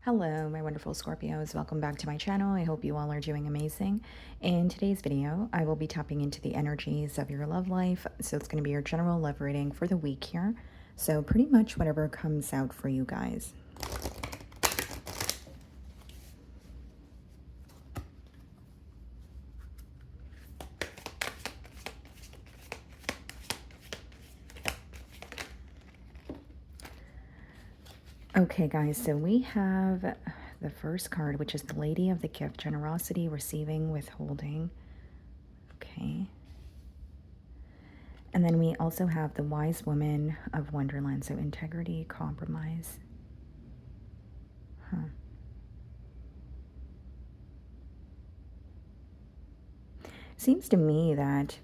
Hello, my wonderful Scorpios. Welcome back to my channel. I hope you all are doing amazing. In today's video, I will be tapping into the energies of your love life. So it's going to be your general love reading for the week here. So pretty much whatever comes out for you guys. Okay, guys, so we have the first card, which is the Lady of the Gift, generosity, receiving, withholding. Okay. And then we also have the Wise Woman of Wonderland, so integrity, compromise. Huh. Seems to me that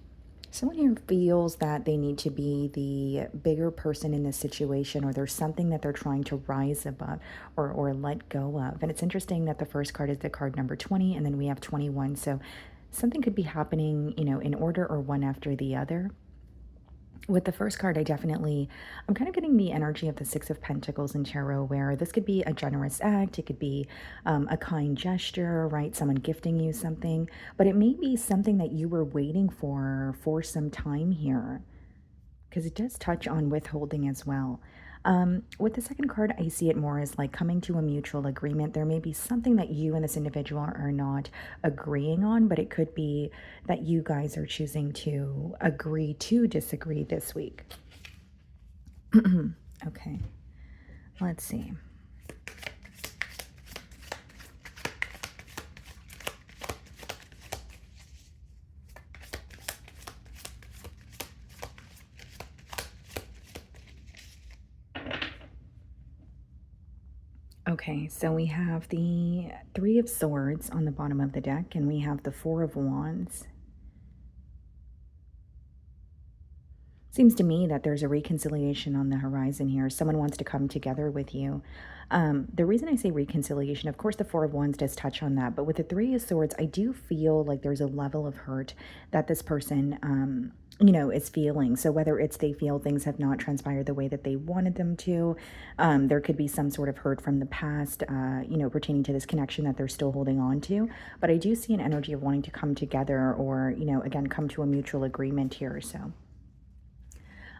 someone here feels that they need to be the bigger person in this situation, or there's something that they're trying to rise above or let go of. And it's interesting that the first card is the card number 20, and then we have 21. So something could be happening, in order or one after the other. With the first card, I'm kind of getting the energy of the Six of Pentacles in Tarot, where this could be a generous act, it could be a kind gesture, right? Someone gifting you something, but it may be something that you were waiting for some time here, because it does touch on withholding as well. With the second card, I see it more as like coming to a mutual agreement. There may be something that you and this individual are not agreeing on, but it could be that you guys are choosing to agree to disagree this week. Okay, let's see. Okay, so we have the Three of Swords on the bottom of the deck, and we have the Four of Wands. Seems to me that there's a reconciliation on the horizon here. Someone wants to come together with you. The reason I say reconciliation, of course, the Four of Wands does touch on that, but with the Three of Swords, I do feel like there's a level of hurt that this person, is feeling. So whether it's they feel things have not transpired the way that they wanted them to, there could be some sort of hurt from the past, pertaining to this connection that they're still holding on to. But I do see an energy of wanting to come together, or, again, come to a mutual agreement here. So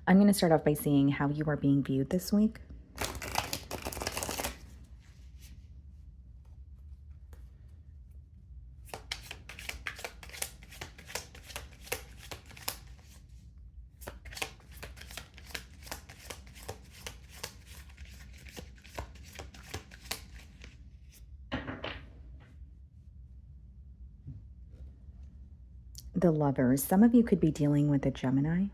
I'm going to start off by seeing how you are being viewed this week. The Lovers. Some of you could be dealing with a Gemini.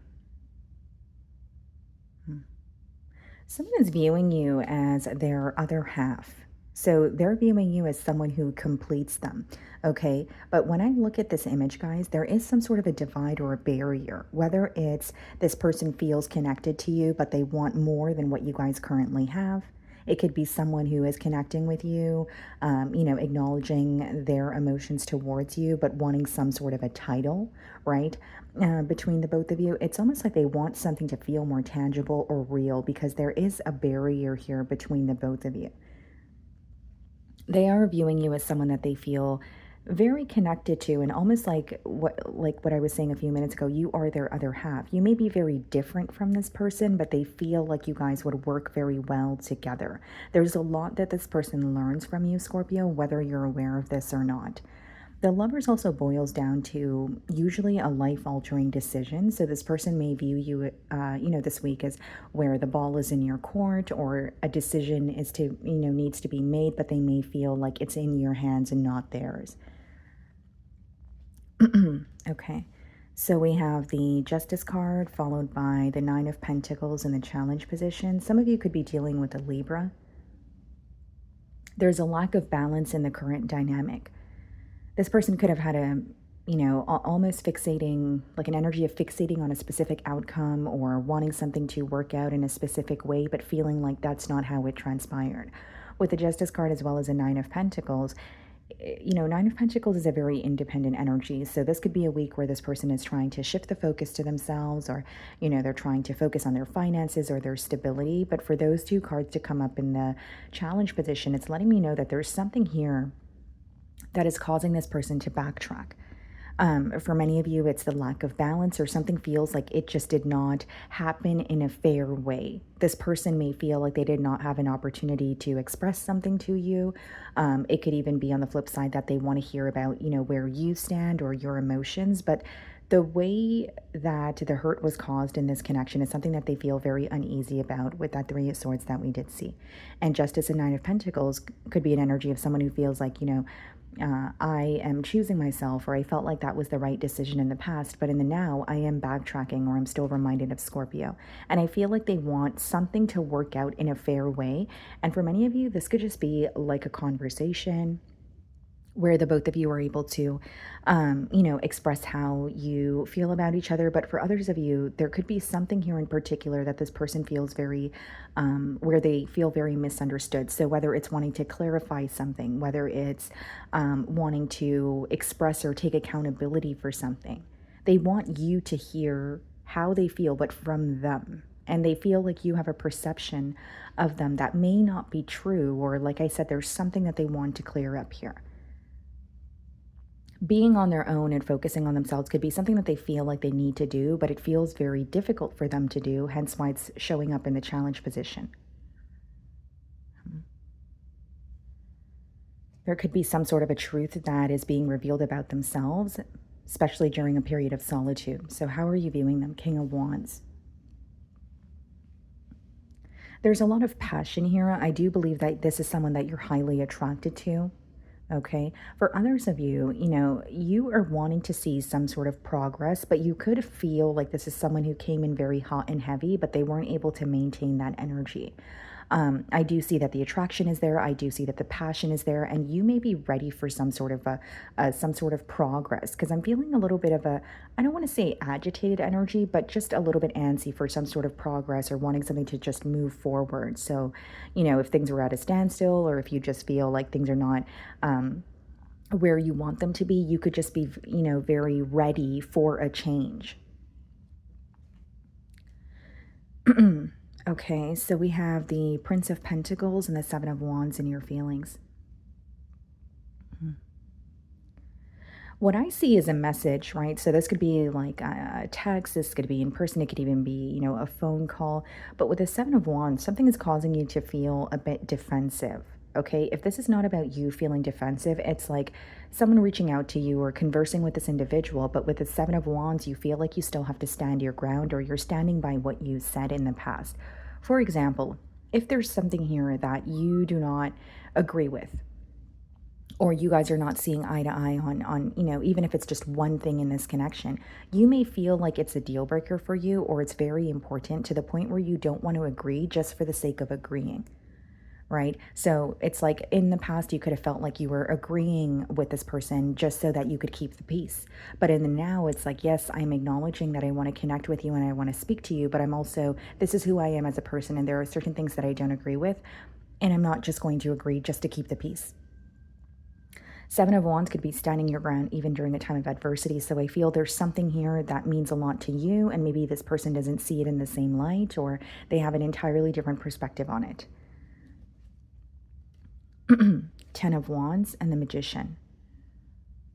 Someone is viewing you as their other half. So they're viewing you as someone who completes them, okay? But when I look at this image, guys, there is some sort of a divide or a barrier, whether it's this person feels connected to you, but they want more than what you guys currently have. It could be someone who is connecting with you, acknowledging their emotions towards you, but wanting some sort of a title, right? Between the both of you, it's almost like they want something to feel more tangible or real, because there is a barrier here between the both of you. They are viewing you as someone that they feel very connected to, and almost like what I was saying a few minutes ago, you are their other half. You may be very different from this person, but they feel like you guys would work very well together. There's a lot that this person learns from you, Scorpio, whether you're aware of this or not. The Lovers also boils down to usually a life-altering decision. So this person may view you, this week as where the ball is in your court, or a decision needs to be made, but they may feel like it's in your hands and not theirs. Okay, so we have the Justice card followed by the Nine of Pentacles in the challenge position. Some of you could be dealing with a Libra. There's a lack of balance in the current dynamic. This person could have had almost fixating, like an energy of fixating on a specific outcome, or wanting something to work out in a specific way, but feeling like that's not how it transpired. With the Justice card as well as a Nine of Pentacles, Nine of Pentacles is a very independent energy. So this could be a week where this person is trying to shift the focus to themselves, or, they're trying to focus on their finances or their stability. But for those two cards to come up in the challenge position, it's letting me know that there's something here that is causing this person to backtrack. For many of you, it's the lack of balance, or something feels like it just did not happen in a fair way. This person may feel like they did not have an opportunity to express something to you. It could even be on the flip side that they want to hear about, where you stand or your emotions. But the way that the hurt was caused in this connection is something that they feel very uneasy about, with that Three of Swords that we did see. And Justice and Nine of Pentacles could be an energy of someone who feels like, I am choosing myself, or I felt like that was the right decision in the past, but in the now, I am backtracking, or I'm still reminded of Scorpio. And I feel like they want something to work out in a fair way. And for many of you, this could just be like a conversation where the both of you are able to, express how you feel about each other. But for others of you, there could be something here in particular that this person feels very, where they feel very misunderstood. So whether it's wanting to clarify something, whether it's wanting to express or take accountability for something, they want you to hear how they feel, but from them. And they feel like you have a perception of them that may not be true, or like I said, there's something that they want to clear up here. Being on their own and focusing on themselves could be something that they feel like they need to do, but it feels very difficult for them to do, hence why it's showing up in the challenge position. There could be some sort of a truth that is being revealed about themselves, especially during a period of solitude. So how are you viewing them? King of Wands. There's a lot of passion here. I do believe that this is someone that you're highly attracted to. Okay. For others of you, you are wanting to see some sort of progress, but you could feel like this is someone who came in very hot and heavy, but they weren't able to maintain that energy. I do see that the attraction is there. I do see that the passion is there, and you may be ready for some sort of some sort of progress, because I'm feeling a little bit of a, I don't want to say agitated energy, but just a little bit antsy for some sort of progress, or wanting something to just move forward. So, if things are at a standstill, or if you just feel like things are not where you want them to be, you could just be, very ready for a change. Okay, so we have the Prince of Pentacles and the Seven of Wands in your feelings. What I see is a message, right? So this could be like a text, this could be in person, it could even be, a phone call. But with the Seven of Wands, something is causing you to feel a bit defensive. Okay, if this is not about you feeling defensive, it's like someone reaching out to you or conversing with this individual. But with the Seven of Wands, you feel like you still have to stand your ground, or you're standing by what you said in the past. For example, if there's something here that you do not agree with, or you guys are not seeing eye to eye on, even if it's just one thing in this connection, you may feel like it's a deal breaker for you, or it's very important to the point where you don't want to agree just for the sake of agreeing. Right? So it's like in the past, you could have felt like you were agreeing with this person just so that you could keep the peace. But in the now, it's like, yes, I'm acknowledging that I want to connect with you and I want to speak to you, but I'm also, this is who I am as a person, and there are certain things that I don't agree with, and I'm not just going to agree just to keep the peace. Seven of Wands could be standing your ground even during a time of adversity. So I feel there's something here that means a lot to you, and maybe this person doesn't see it in the same light, or they have an entirely different perspective on it. 10 of Wands and the Magician.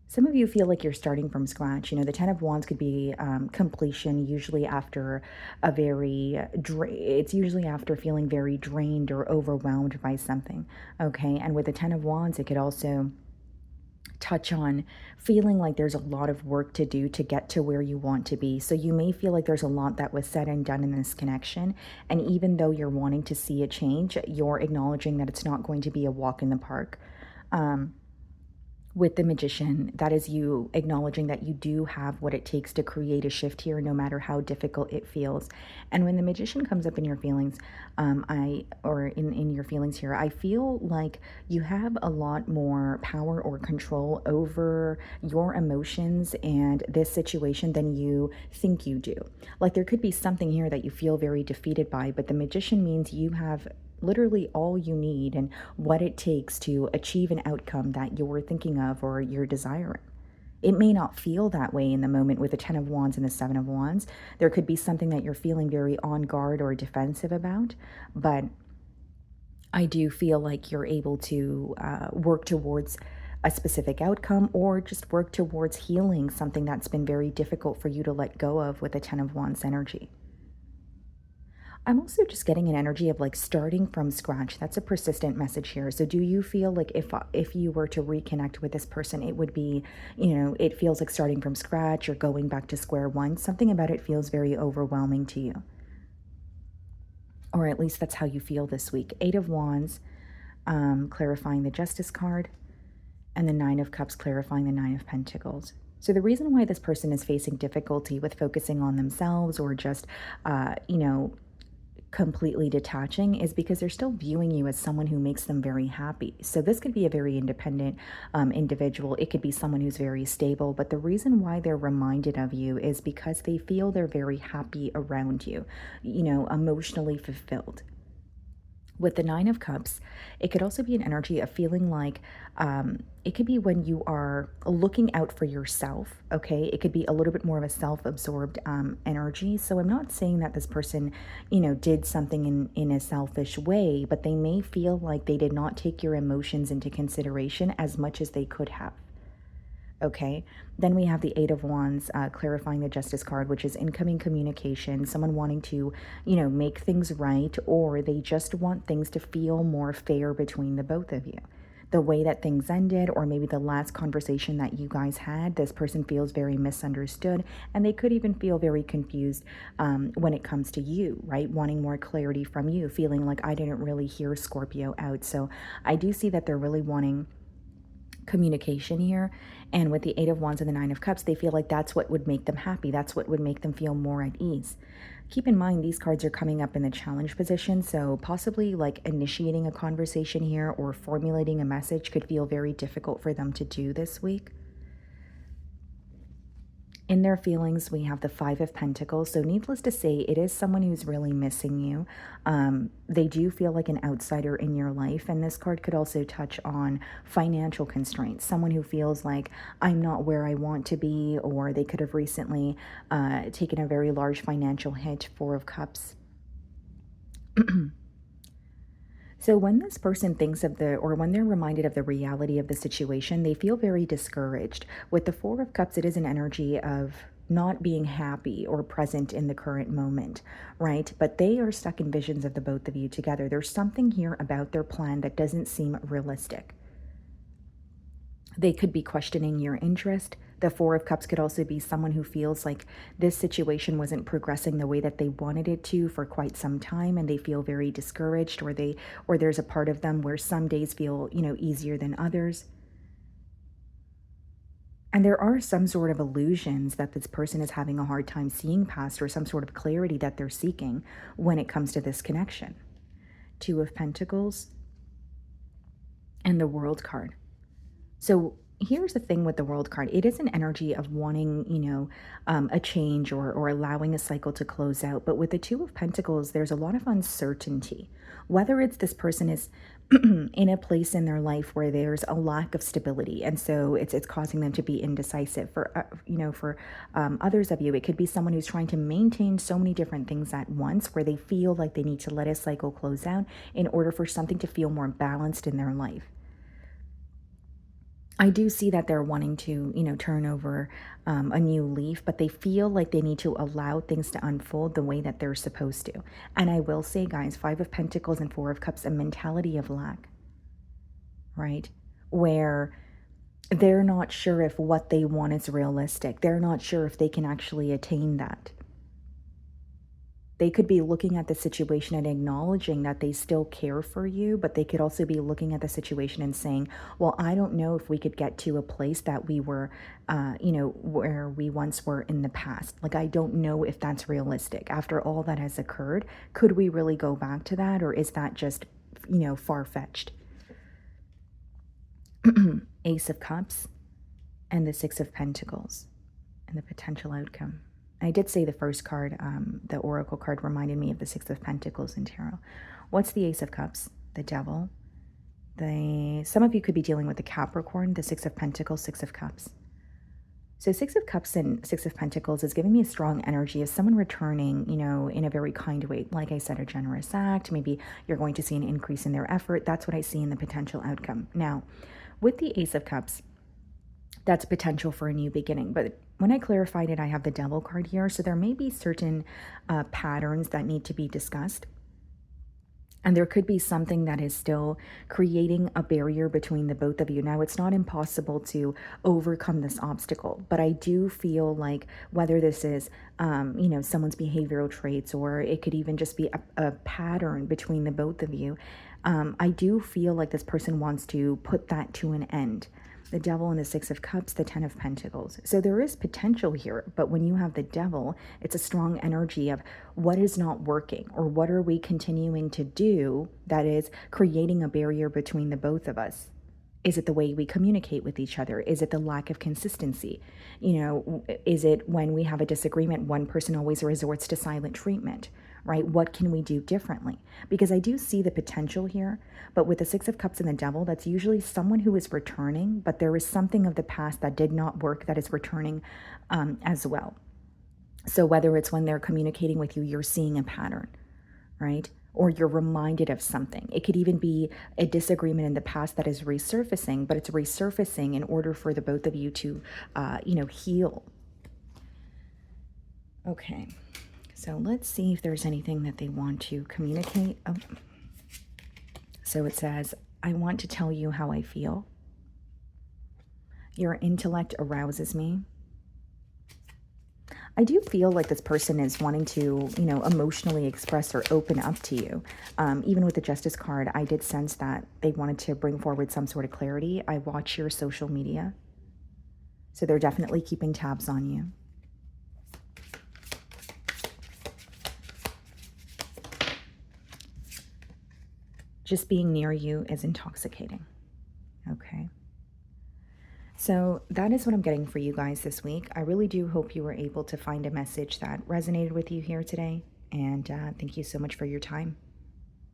Some of you feel like you're starting from scratch. The 10 of Wands could be completion, usually after a it's usually after feeling very drained or overwhelmed by something. Okay, and with the 10 of Wands, it could also touch on feeling like there's a lot of work to do to get to where you want to be. So you may feel like there's a lot that was said and done in this connection. And even though you're wanting to see a change, you're acknowledging that it's not going to be a walk in the park. With the Magician, that is you acknowledging that you do have what it takes to create a shift here, no matter how difficult it feels. And when the Magician comes up in your feelings, in your feelings here, I feel like you have a lot more power or control over your emotions and this situation than you think you do. Like there could be something here that you feel very defeated by, but the Magician means you have literally all you need and what it takes to achieve an outcome that you're thinking of or you're desiring. It may not feel that way in the moment with the 10 of Wands and the 7 of Wands. There could be something that you're feeling very on guard or defensive about, but I do feel like you're able to work towards a specific outcome or just work towards healing something that's been very difficult for you to let go of with the 10 of Wands energy. I'm also just getting an energy of like starting from scratch. That's a persistent message here. So do you feel like if you were to reconnect with this person, it would be, it feels like starting from scratch or going back to square one? Something about it feels very overwhelming to you. Or at least that's how you feel this week. 8 of Wands, clarifying the Justice card, and the 9 of Cups clarifying the 9 of Pentacles. So the reason why this person is facing difficulty with focusing on themselves or just, completely detaching is because they're still viewing you as someone who makes them very happy. So this could be a very independent individual. It could be someone who's very stable. But the reason why they're reminded of you is because they feel they're very happy around you, emotionally fulfilled. With the 9 of Cups, it could also be an energy of feeling like it could be when you are looking out for yourself, okay? It could be a little bit more of a self absorbed energy. So I'm not saying that this person, did something in a selfish way, but they may feel like they did not take your emotions into consideration as much as they could have. Okay, then we have the 8 of Wands clarifying the Justice card, which is incoming communication, someone wanting to, make things right, or they just want things to feel more fair between the both of you. The way that things ended, or maybe the last conversation that you guys had, this person feels very misunderstood, and they could even feel very confused when it comes to you, right? Wanting more clarity from you, feeling like I didn't really hear Scorpio out. So I do see that they're really wanting communication here. And with the 8 of Wands and the 9 of Cups, they feel like that's what would make them happy. That's what would make them feel more at ease. Keep in mind, these cards are coming up in the challenge position. So possibly like initiating a conversation here or formulating a message could feel very difficult for them to do this week. In their feelings, we have the 5 of Pentacles. So needless to say, it is someone who's really missing you. They do feel like an outsider in your life. And this card could also touch on financial constraints. Someone who feels like I'm not where I want to be, or they could have recently taken a very large financial hit. 4 of Cups. So when this person thinks of or when they're reminded of the reality of the situation, they feel very discouraged. With the 4 of Cups, it is an energy of not being happy or present in the current moment, right? But they are stuck in visions of the both of you together. There's something here about their plan that doesn't seem realistic. They could be questioning your interest. The 4 of Cups could also be someone who feels like this situation wasn't progressing the way that they wanted it to for quite some time, and they feel very discouraged, or there's a part of them where some days feel, easier than others. And there are some sort of illusions that this person is having a hard time seeing past, or some sort of clarity that they're seeking when it comes to this connection. 2 of Pentacles and the World card. So here's the thing with the World card. It is an energy of wanting, a change or allowing a cycle to close out. But with the 2 of Pentacles, there's a lot of uncertainty. Whether it's this person is in a place in their life where there's a lack of stability, and so it's causing them to be indecisive. For others of you, it could be someone who's trying to maintain so many different things at once, where they feel like they need to let a cycle close out in order for something to feel more balanced in their life. I do see that they're wanting to, turn over a new leaf, but they feel like they need to allow things to unfold the way that they're supposed to. And I will say, guys, 5 of Pentacles and 4 of Cups, a mentality of lack, right? Where they're not sure if what they want is realistic. They're not sure if they can actually attain that. They could be looking at the situation and acknowledging that they still care for you, but they could also be looking at the situation and saying, well, I don't know if we could get to a place that we were, where we once were in the past. Like, I don't know if that's realistic. After all that has occurred, could we really go back to that? Or is that just, far-fetched? Ace of Cups and the 6 of Pentacles and the potential outcome. I did say the first card, the Oracle card, reminded me of the 6 of Pentacles in Tarot. What's the Ace of Cups? The Devil. Some of you could be dealing with the Capricorn, the Six of Pentacles, Six of Cups. So Six of Cups and Six of Pentacles is giving me a strong energy of someone returning, in a very kind way. Like I said, a generous act. Maybe you're going to see an increase in their effort. That's what I see in the potential outcome. Now, with the Ace of Cups, that's potential for a new beginning. But when I clarified it, I have the Devil card here. So there may be certain patterns that need to be discussed. And there could be something that is still creating a barrier between the both of you. Now, it's not impossible to overcome this obstacle, but I do feel like whether this is, someone's behavioral traits, or it could even just be a pattern between the both of you, I do feel like this person wants to put that to an end. The Devil and the Six of Cups, the Ten of Pentacles. So there is potential here, but when you have the Devil, it's a strong energy of what is not working, or what are we continuing to do that is creating a barrier between the both of us. Is it the way we communicate with each other? Is it the lack of consistency? Is it when we have a disagreement, one person always resorts to silent treatment, right? What can we do differently? Because I do see the potential here, but with the Six of Cups and the Devil, that's usually someone who is returning, but there is something of the past that did not work that is returning as well. So whether it's when they're communicating with you, you're seeing a pattern, right? Or you're reminded of something. It could even be a disagreement in the past that is resurfacing, but it's resurfacing in order for the both of you to, heal. Okay, so let's see if there's anything that they want to communicate. Oh. So it says, I want to tell you how I feel. Your intellect arouses me. I do feel like this person is wanting to, emotionally express or open up to you. Even with the Justice card, I did sense that they wanted to bring forward some sort of clarity. I watch your social media. So they're definitely keeping tabs on you. Just being near you is intoxicating. Okay. So that is what I'm getting for you guys this week. I really do hope you were able to find a message that resonated with you here today. And thank you so much for your time.